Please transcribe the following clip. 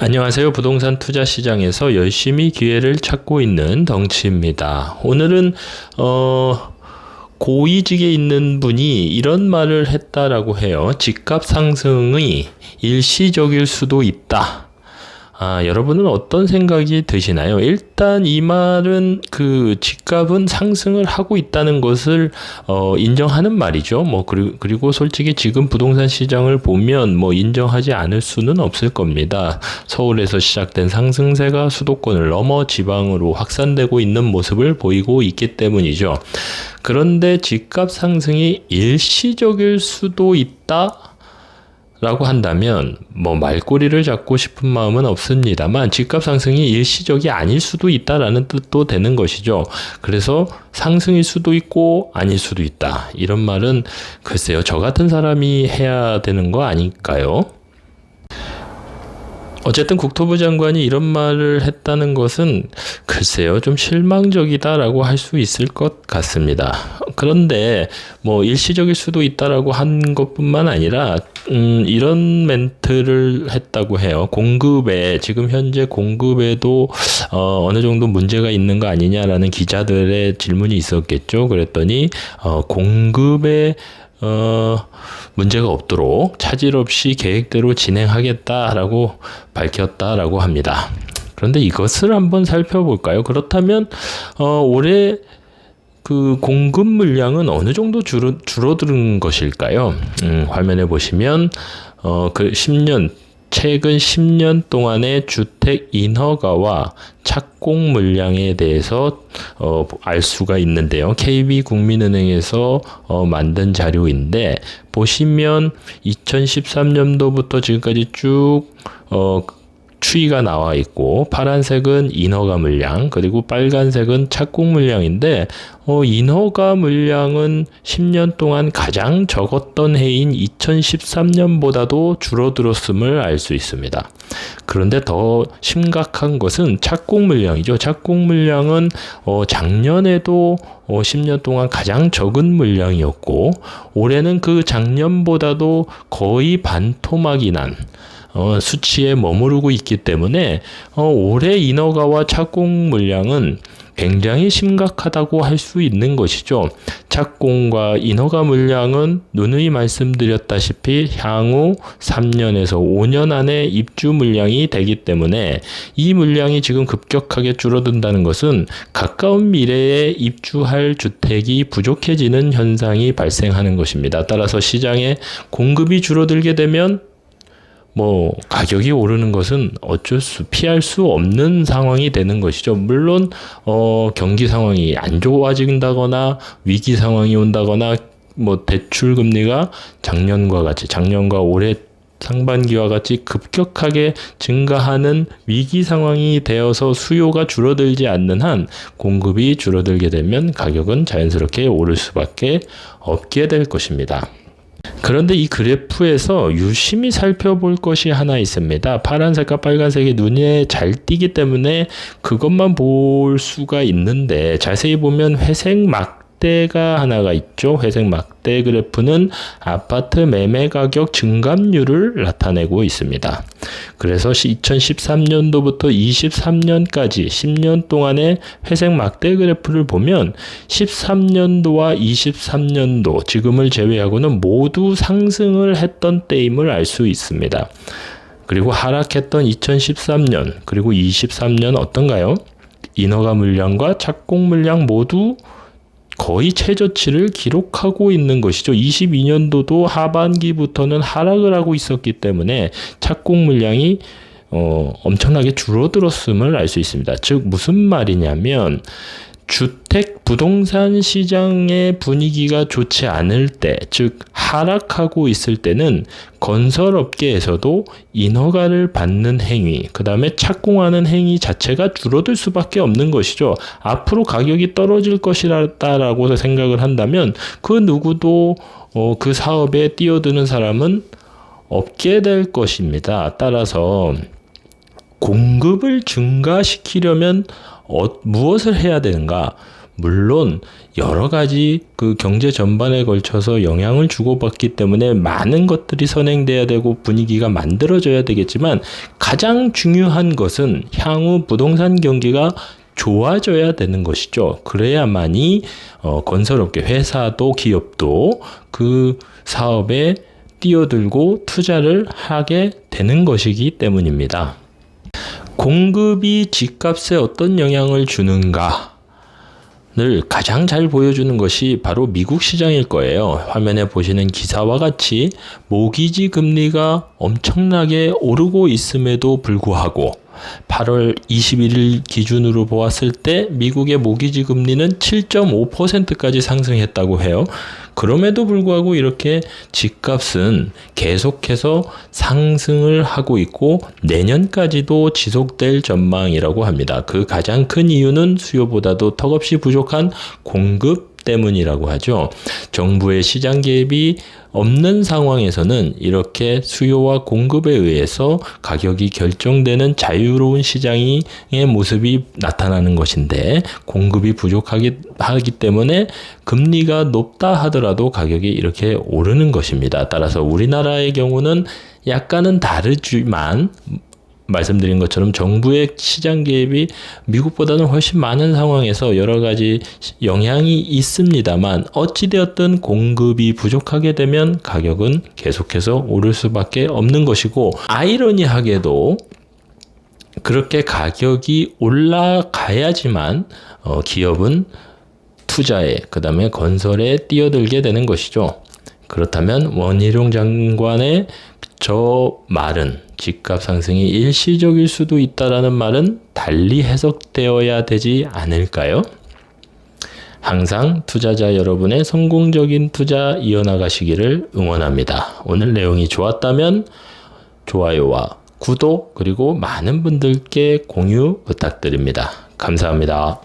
안녕하세요. 부동산 투자 시장에서 열심히 기회를 찾고 있는 덩치입니다. 오늘은 고위직에 있는 분이 이런 말을 했다라고 해요. 집값 상승이 일시적일 수도 있다. 여러분은 어떤 생각이 드시나요? 일단 이 말은 집값은 상승을 하고 있다는 것을 인정하는 말이죠. 그리고 솔직히 지금 부동산 시장을 보면 인정하지 않을 수는 없을 겁니다. 서울에서 시작된 상승세가 수도권을 넘어 지방으로 확산되고 있는 모습을 보이고 있기 때문이죠. 그런데 집값 상승이 일시적일 수도 있다 라고 한다면 말꼬리를 잡고 싶은 마음은 없습니다만 집값 상승이 일시적이 아닐 수도 있다라는 뜻도 되는 것이죠. 그래서 상승일 수도 있고 아닐 수도 있다. 이런 말은 글쎄요, 저 같은 사람이 해야 되는 거 아닐까요? 어쨌든 국토부 장관이 이런 말을 했다는 것은 글쎄요, 좀 실망적이다라고 할 수 있을 것 같습니다. 그런데 일시적일 수도 있다라고 한 것뿐만 아니라 이런 멘트를 했다고 해요. 지금 현재 공급에도 어느 정도 문제가 있는 거 아니냐라는 기자들의 질문이 있었겠죠. 그랬더니 공급에 문제가 없도록 차질 없이 계획대로 진행하겠다라고 밝혔다라고 합니다. 그런데 이것을 한번 살펴볼까요? 그렇다면 올해 공급 물량은 어느 정도 줄어드는 것일까요? 화면에 보시면 최근 10년 동안의 주택 인허가와 착공 물량에 대해서 알 수가 있는데요. KB국민은행에서 만든 자료인데 보시면 2013년도부터 지금까지 쭉 추이가 나와 있고, 파란색은 인허가 물량, 그리고 빨간색은 착공 물량인데 인허가 물량은 10년 동안 가장 적었던 해인 2013년보다도 줄어들었음을 알 수 있습니다. 그런데 더 심각한 것은 착공 물량이죠. 착공 물량은 작년에도 10년 동안 가장 적은 물량이었고, 올해는 그 작년보다도 거의 반토막이 난 수치에 머무르고 있기 때문에 올해 인허가와 착공 물량은 굉장히 심각하다고 할 수 있는 것이죠. 착공과 인허가 물량은 누누이 말씀드렸다시피 향후 3년에서 5년 안에 입주 물량이 되기 때문에 이 물량이 지금 급격하게 줄어든다는 것은 가까운 미래에 입주할 주택이 부족해지는 현상이 발생하는 것입니다. 따라서 시장에 공급이 줄어들게 되면 가격이 오르는 것은 피할 수 없는 상황이 되는 것이죠. 물론 경기 상황이 안 좋아진다거나 위기 상황이 온다거나 대출 금리가 작년과 올해 상반기와 같이 급격하게 증가하는 위기 상황이 되어서 수요가 줄어들지 않는 한 공급이 줄어들게 되면 가격은 자연스럽게 오를 수밖에 없게 될 것입니다. 그런데 이 그래프에서 유심히 살펴볼 것이 하나 있습니다. 파란색과 빨간색이 눈에 잘 띄기 때문에 그것만 볼 수가 있는데, 자세히 보면 회색 막대가 하나가 있죠. 회색 막대 그래프는 아파트 매매 가격 증감률을 나타내고 있습니다. 그래서 2013년도부터 23년까지 10년 동안의 회색 막대 그래프를 보면 13년도와 23년도, 지금을 제외하고는 모두 상승을 했던 때임을 알 수 있습니다. 그리고 하락했던 2013년 그리고 23년 어떤가요? 인허가 물량과 착공 물량 모두 거의 최저치를 기록하고 있는 것이죠. 22년도도 하반기부터는 하락을 하고 있었기 때문에 착공 물량이 엄청나게 줄어들었음을 알 수 있습니다. 즉 무슨 말이냐면, 주택 부동산 시장의 분위기가 좋지 않을 때, 즉 하락하고 있을 때는 건설업계에서도 인허가를 받는 행위, 그 다음에 착공하는 행위 자체가 줄어들 수밖에 없는 것이죠. 앞으로 가격이 떨어질 것이라고 생각을 한다면 그 누구도 그 사업에 뛰어드는 사람은 없게 될 것입니다. 따라서 공급을 증가시키려면 무엇을 해야 되는가? 물론 여러 가지 그 경제 전반에 걸쳐서 영향을 주고받기 때문에 많은 것들이 선행돼야 되고 분위기가 만들어져야 되겠지만 가장 중요한 것은 향후 부동산 경기가 좋아져야 되는 것이죠. 그래야만이 건설업계, 회사도 기업도 그 사업에 뛰어들고 투자를 하게 되는 것이기 때문입니다. 공급이 집값에 어떤 영향을 주는가? 를 가장 잘 보여주는 것이 바로 미국 시장일 거예요. 화면에 보시는 기사와 같이 모기지 금리가 엄청나게 오르고 있음에도 불구하고 8월 21일 기준으로 보았을 때 미국의 모기지 금리는 7.5%까지 상승했다고 해요. 그럼에도 불구하고 이렇게 집값은 계속해서 상승을 하고 있고 내년까지도 지속될 전망이라고 합니다. 그 가장 큰 이유는 수요보다도 턱없이 부족한 공급 때문이라고 하죠. 정부의 시장 개입이 없는 상황에서는 이렇게 수요와 공급에 의해서 가격이 결정되는 자유로운 시장의 모습이 나타나는 것인데 공급이 부족하기 때문에 금리가 높다 하더라도 가격이 이렇게 오르는 것입니다. 따라서 우리나라의 경우는 약간은 다르지만 말씀드린 것처럼 정부의 시장 개입이 미국보다는 훨씬 많은 상황에서 여러 가지 영향이 있습니다만 어찌되었든 공급이 부족하게 되면 가격은 계속해서 오를 수밖에 없는 것이고 아이러니하게도 그렇게 가격이 올라가야지만 기업은 투자에 그다음에 건설에 뛰어들게 되는 것이죠. 그렇다면 원희룡 장관의 저 말은 집값 상승이 일시적일 수도 있다라는 말은 달리 해석되어야 되지 않을까요? 항상 투자자 여러분의 성공적인 투자 이어나가시기를 응원합니다. 오늘 내용이 좋았다면 좋아요와 구독 그리고 많은 분들께 공유 부탁드립니다. 감사합니다.